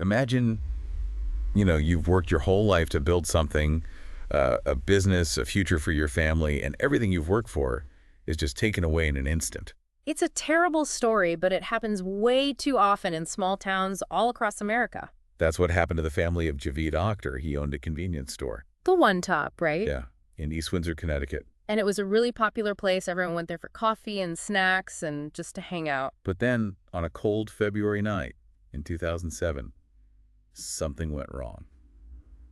Imagine, you've worked your whole life to build something, a business, a future for your family, and everything you've worked for is just taken away in an instant. It's a terrible story, but it happens way too often in small towns all across America. That's what happened to the family of Javeed Octar. He owned a convenience store. The one top, right? Yeah, in East Windsor, Connecticut. And it was a really popular place. Everyone went there for coffee and snacks and just to hang out. But then, on a cold February night in 2007, something went wrong.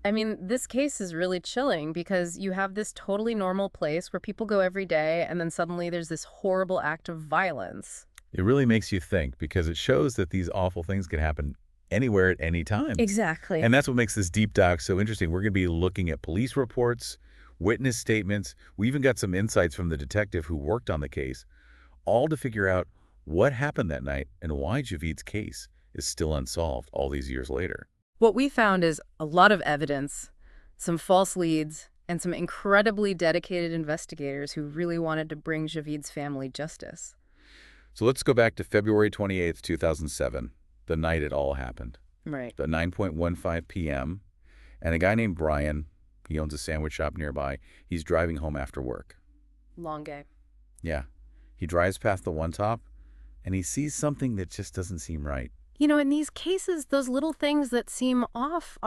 I mean, this case is really chilling because you have this totally normal place where people go every day, and then suddenly there's this horrible act of violence. It really makes you think because it shows that these awful things can happen anywhere at any time. Exactly. And that's what makes this deep dive so interesting. We're going to be looking at police reports, witness statements. We even got some insights from the detective who worked on the case, all to figure out what happened that night and why Javeed's case is still unsolved all these years later. What we found is a lot of evidence, some false leads, and some incredibly dedicated investigators who really wanted to bring Javeed's family justice. So let's go back to February 28th, 2007, the night it all happened. Right. At 9:15 p.m., and a guy named Brian, he owns a sandwich shop nearby, he's driving home after work. Long day. Yeah. He drives past the one top, and he sees something that just doesn't seem right. You know, in these cases, those little things that seem off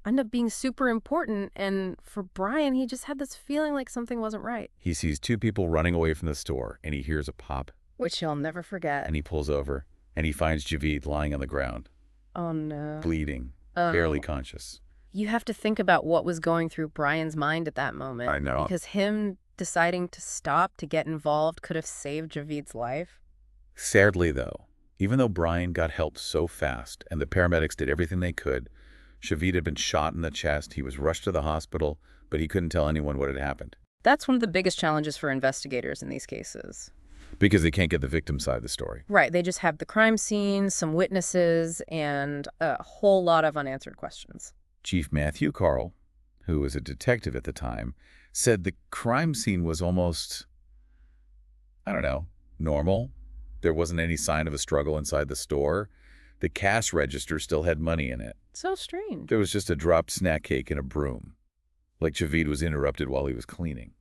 end up being super important. And for Brian, he just had this feeling like something wasn't right. He sees two people running away from the store, and he hears a pop, Which he'll never forget. and he pulls over, and he finds Javeed lying on the ground, Oh, no. bleeding, Oh. barely conscious. You have to think about what was going through Brian's mind at that moment. I know. Because him deciding to stop, to get involved, could have saved Javeed's life. Sadly, though, even though Brian got help so fast and the paramedics did everything they could, Javeed had been shot in the chest. He was rushed to the hospital, but he couldn't tell anyone what had happened That's one of the biggest challenges for investigators in these cases. because they can't get the victim's side of the story. Right. They just have the crime scene, some witnesses, and a whole lot of unanswered questions. Chief Matthew Carl, who was a detective at the time, said the crime scene was almost, normal. There wasn't any sign of a struggle inside the store. The cash register still had money in it. So strange. There was just a dropped snack cake and a broom, like Javeed was interrupted while he was cleaning.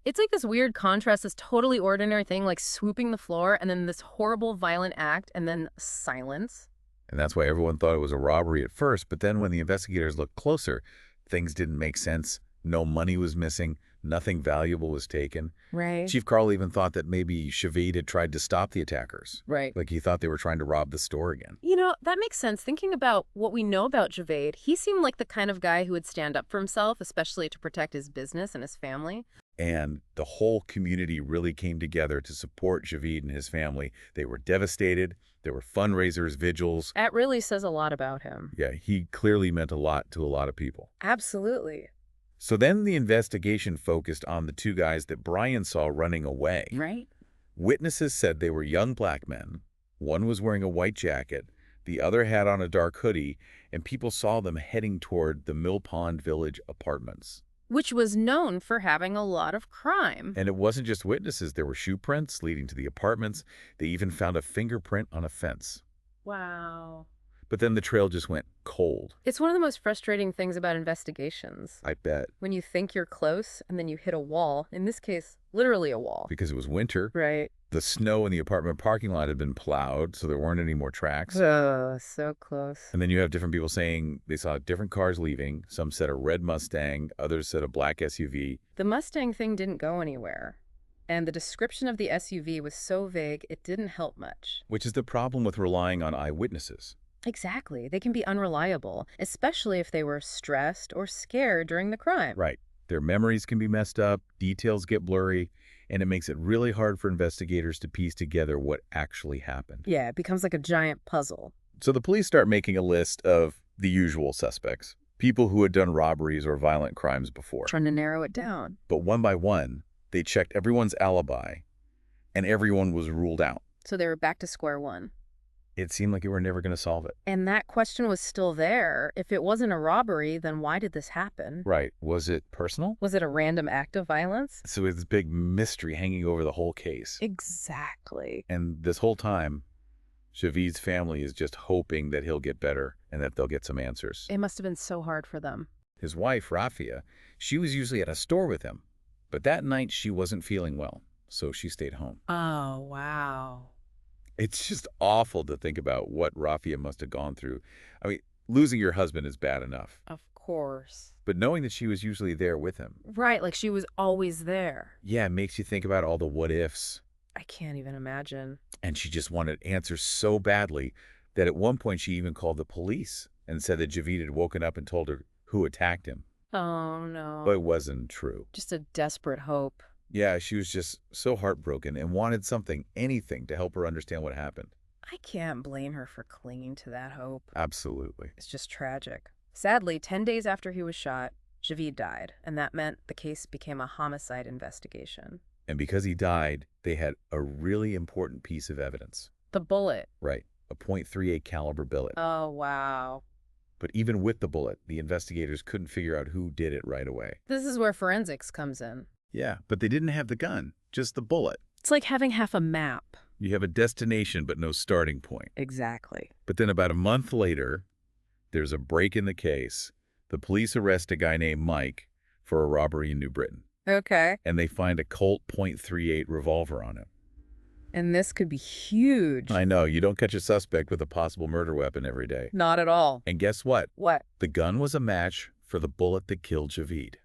It's like this weird contrast, this totally ordinary thing like swooping the floor, and then this horrible violent act, and then silence. And that's why everyone thought it was a robbery at first, but then when the investigators looked closer, things didn't make sense. No money was missing. Nothing valuable was taken. Right. Chief Carl even thought that maybe Javeed had tried to stop the attackers. Right. Like he thought they were trying to rob the store again. You know, that makes sense. Thinking about what we know about Javeed, he seemed like the kind of guy who would stand up for himself, especially to protect his business and his family. And the whole community really came together to support Javeed and his family. They were devastated. There were fundraisers, vigils. That really says a lot about him. Yeah, he clearly meant a lot to a lot of people. Absolutely. So then the investigation focused on the two guys that Brian saw running away. Right? Witnesses said they were young black men. One was wearing a white jacket. The other had on a dark hoodie, and people saw them heading toward the Mill Pond Village apartments. Which was known for having a lot of crime. And it wasn't just witnesses. There were shoe prints leading to the apartments. They even found a fingerprint on a fence. Wow. But then the trail just went cold. It's one of the most frustrating things about investigations. I bet. When you think you're close and then you hit a wall, in this case, literally a wall. Because it was winter. Right. The snow in the apartment parking lot had been plowed, so there weren't any more tracks. Oh, so close. And then you have different people saying they saw different cars leaving. Some said a red Mustang, others said a black SUV. The Mustang thing didn't go anywhere. And the description of the SUV was so vague, it didn't help much. Which is the problem with relying on eyewitnesses. Exactly. They can be unreliable, especially if they were stressed or scared during the crime. Right. Their memories can be messed up, details get blurry, and it makes it really hard for investigators to piece together what actually happened. Yeah, it becomes like a giant puzzle. So the police start making a list of the usual suspects, people who had done robberies or violent crimes before. Trying to narrow it down. But one by one, they checked everyone's alibi, and everyone was ruled out. So they were back to square one. It seemed like you were never going to solve it. And that question was still there. If it wasn't a robbery, then why did this happen? Right. Was it personal? Was it a random act of violence? So it's this big mystery hanging over the whole case. Exactly. And this whole time, Javeed's family is just hoping that he'll get better and that they'll get some answers. It must have been so hard for them. His wife, Rafia, she was usually at a store with him, but that night she wasn't feeling well, so she stayed home. Oh, wow. It's just awful to think about what Rafia must have gone through. I mean, losing your husband is bad enough, Of course. but knowing that she was usually there with him, Right, like she was always there. yeah, it makes you think about all the what-ifs. I can't even imagine. And she just wanted answers so badly that at one point she even called the police and said that Javeed had woken up and told her who attacked him. Oh, no. But it wasn't true. Just a desperate hope. Yeah, she was just so heartbroken and wanted something, anything, to help her understand what happened. I can't blame her for clinging to that hope. Absolutely. It's just tragic. Sadly, 10 days after he was shot, Javeed died, and that meant the case became a homicide investigation. And because he died, they had a really important piece of evidence. The bullet. Right, a .38 caliber bullet. Oh, wow. But even with the bullet, the investigators couldn't figure out who did it right away. This is where forensics comes in. Yeah, but they didn't have the gun, just the bullet. It's like having half a map. You have a destination but no starting point. Exactly. But then about a month later, there's a break in the case. The police arrest a guy named Mike for a robbery in New Britain. Okay. And they find a Colt .38 revolver on him. And this could be huge. I know, you don't catch a suspect with a possible murder weapon every day. Not at all. And guess what? What? The gun was a match for the bullet that killed Javeed.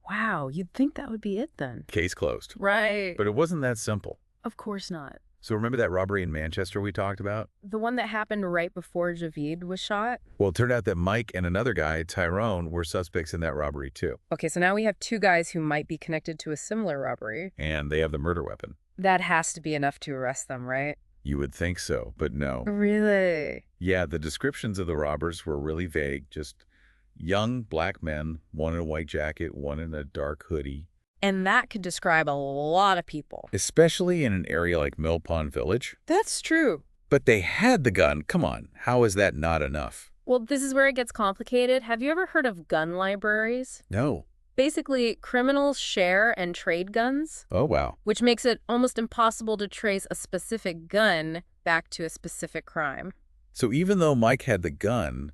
Wow, you'd think that would be it then. Case closed. Right. But it wasn't that simple. Of course not. So remember that robbery in Manchester we talked about? The one that happened right before Javeed was shot? Well, it turned out that Mike and another guy, Tyrone, were suspects in that robbery too. Okay, so now we have two guys who might be connected to a similar robbery. And they have the murder weapon. That has to be enough to arrest them, right? You would think so, but no. Really? Yeah, the descriptions of the robbers were really vague. Just young black men, one in a white jacket, one in a dark hoodie. And that could describe a lot of people. Especially in an area like Mill Pond Village. That's true. But they had the gun. Come on, how is that not enough? Well, this is where it gets complicated. Have you ever heard of gun libraries? No. Basically, criminals share and trade guns, Oh, wow. which makes it almost impossible to trace a specific gun back to a specific crime. So even though Mike had the gun,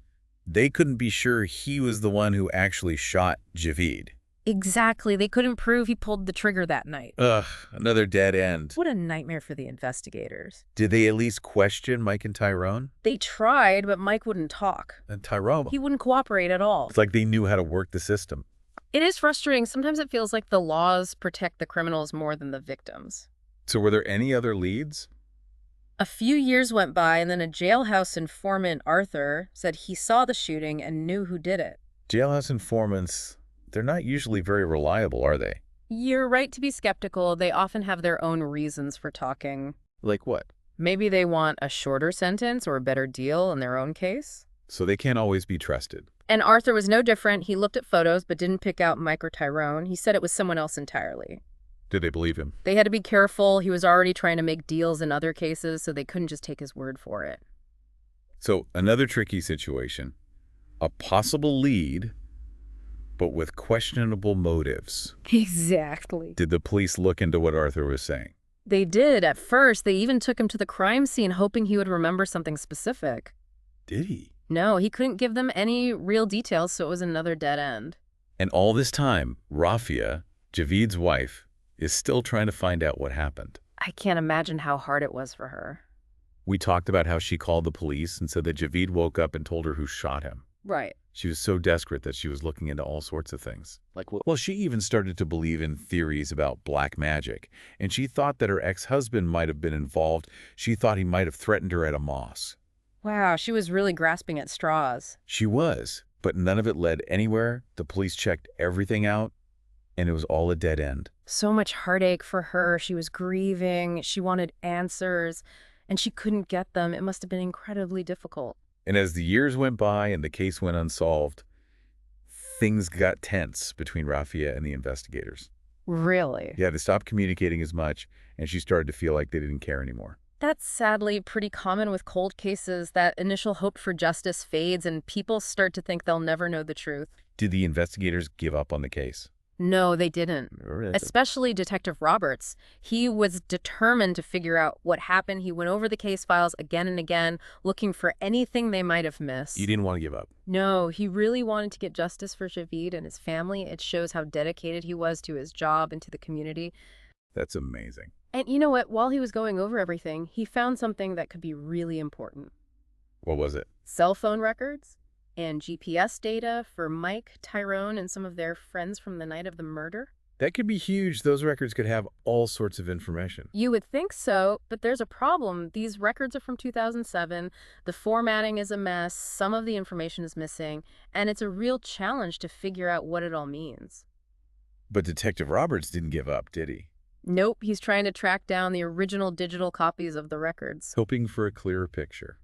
they couldn't be sure he was the one who actually shot Javeed. Exactly. They couldn't prove he pulled the trigger that night. Ugh, another dead end. What a nightmare for the investigators. Did they at least question Mike and Tyrone? They tried, but Mike wouldn't talk. And Tyrone, He wouldn't cooperate at all. it's like they knew how to work the system. It is frustrating. Sometimes it feels like the laws protect the criminals more than the victims. So were there any other leads? A few years went by, and then a jailhouse informant, Arthur, said he saw the shooting and knew who did it. Jailhouse informants, they're not usually very reliable, are they? You're right to be skeptical. They often have their own reasons for talking. Like what? Maybe they want a shorter sentence or a better deal in their own case. So they can't always be trusted. And Arthur was no different. He looked at photos but didn't pick out Mike or Tyrone. He said it was someone else entirely. Did they believe him? They had to be careful. He was already trying to make deals in other cases, so they couldn't just take his word for it. So another tricky situation. A possible lead, but with questionable motives. Exactly. Did the police look into what Arthur was saying? They did. At first, they even took him to the crime scene, hoping he would remember something specific. Did he? No, he couldn't give them any real details, so it was another dead end. And all this time, Rafia, Javeed's wife, is still trying to find out what happened. I can't imagine how hard it was for her. We talked about how she called the police and said that Javeed woke up and told her who shot him. Right. She was so desperate that she was looking into all sorts of things. Like, well, she even started to believe in theories about black magic, and she thought that her ex-husband might have been involved. She thought he might have threatened her at a mosque. Wow, she was really grasping at straws. She was, but none of it led anywhere. The police checked everything out, and it was all a dead end. So much heartache for her. She was grieving. She wanted answers, and she couldn't get them. It must have been incredibly difficult. And as the years went by and the case went unsolved, things got tense between Rafia and the investigators. Really? Yeah, they stopped communicating as much, and she started to feel like they didn't care anymore. That's sadly pretty common with cold cases. That initial hope for justice fades, and people start to think they'll never know the truth. Did the investigators give up on the case? No, they didn't. Really? Especially Detective Roberts. He was determined to figure out what happened. He went over the case files again and again, looking for anything they might have You missed. didn't want to give up. No, he really wanted to get justice for Javeed and his family. It shows how dedicated he was to his job and to the community. That's amazing. And you know what? While he was going over everything, he found something that could be really important. What was it? Cell phone records and GPS data for Mike, Tyrone, and some of their friends from the night of the murder. That could be huge. Those records could have all sorts of information. You would think so, but there's a problem. These records are from 2007. The formatting is a mess. Some of the information is missing, and it's a real challenge to figure out what it all means. But Detective Roberts didn't give up, did he? Nope, he's trying to track down the original digital copies of the records. Hoping for a clearer picture.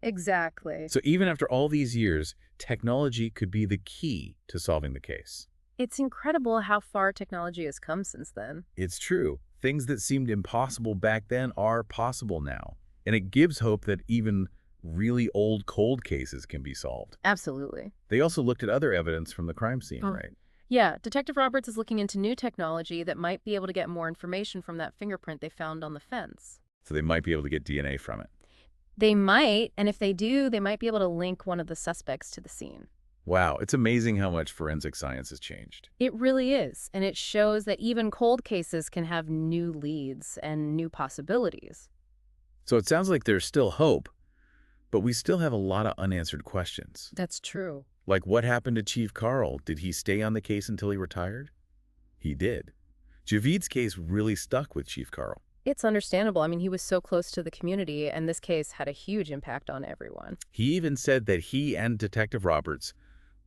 Exactly. So even after all these years, technology could be the key to solving the case. It's incredible how far technology has come since then. It's true. Things that seemed impossible back then are possible now. And it gives hope that even really old cold cases can be solved. Absolutely. They also looked at other evidence from the crime scene, Oh. right? Yeah, Detective Roberts is looking into new technology that might be able to get more information from that fingerprint they found on the fence. So they might be able to get DNA from it. They might, and if they do, they might be able to link one of the suspects to the scene. Wow, it's amazing how much forensic science has changed. It really is, and it shows that even cold cases can have new leads and new possibilities. So it sounds like there's still hope, but we still have a lot of unanswered questions. That's true. Like, what happened to Chief Carl? Did he stay on the case until he retired? He did. Javeed's case really stuck with Chief Carl. It's understandable. I mean, he was so close to the community, and this case had a huge impact on everyone. He even said that he and Detective Roberts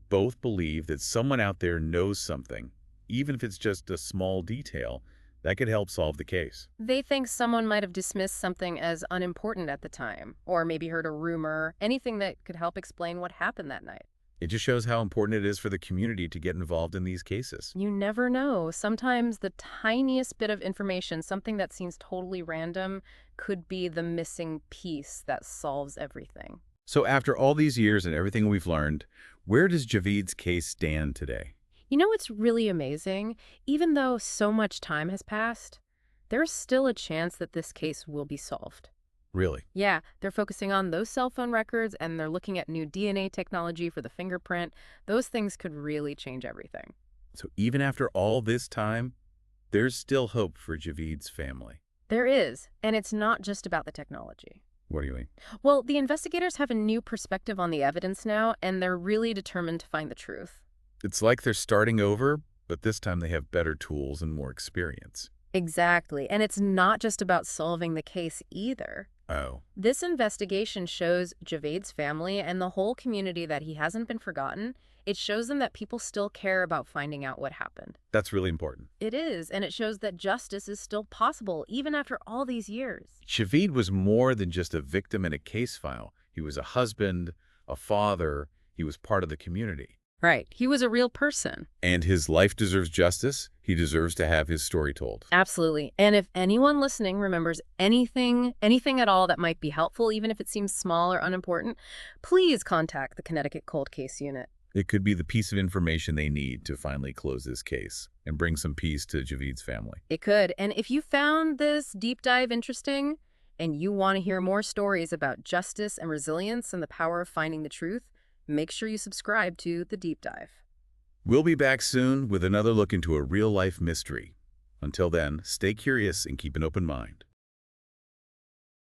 both believe that someone out there knows something, even if it's just a small detail, that could help solve the case. They think someone might have dismissed something as unimportant at the time, or maybe heard a rumor, anything that could help explain what happened that night. It just shows how important it is for the community to get involved in these cases. You never know. Sometimes the tiniest bit of information, something that seems totally random, could be the missing piece that solves everything. So after all these years and everything we've learned, where does Javeed's case stand today? You know what's really amazing? Even though so much time has passed, there's still a chance that this case will be solved. Really? Yeah, they're focusing on those cell phone records and they're looking at new DNA technology for the fingerprint. Those things could really change everything. So even after all this time, there's still hope for Javeed's family. There is, and it's not just about the technology. What do you mean? Well, the investigators have a new perspective on the evidence now, and they're really determined to find the truth. It's like they're starting over, but this time they have better tools and more experience. Exactly, and it's not just about solving the case either. Oh, This investigation shows Javeed's family and the whole community that he hasn't been forgotten. It shows them that people still care about finding out what happened. that's really important. It is, and it shows that justice is still possible, even after all these years. Javeed was more than just a victim in a case file. He was a husband, a father. He was part of the community. Right. He was a real person. And his life deserves justice. He deserves to have his story told. Absolutely. And if anyone listening remembers anything at all that might be helpful, even if it seems small or unimportant, please contact the Connecticut Cold Case Unit. It could be the piece of information they need to finally close this case and bring some peace to Javeed's family. It could. And if you found this deep dive interesting and you want to hear more stories about justice and resilience and the power of finding the truth, make sure you subscribe to The Deep Dive. We'll be back soon with another look into a real-life mystery. Until then, stay curious and keep an open mind.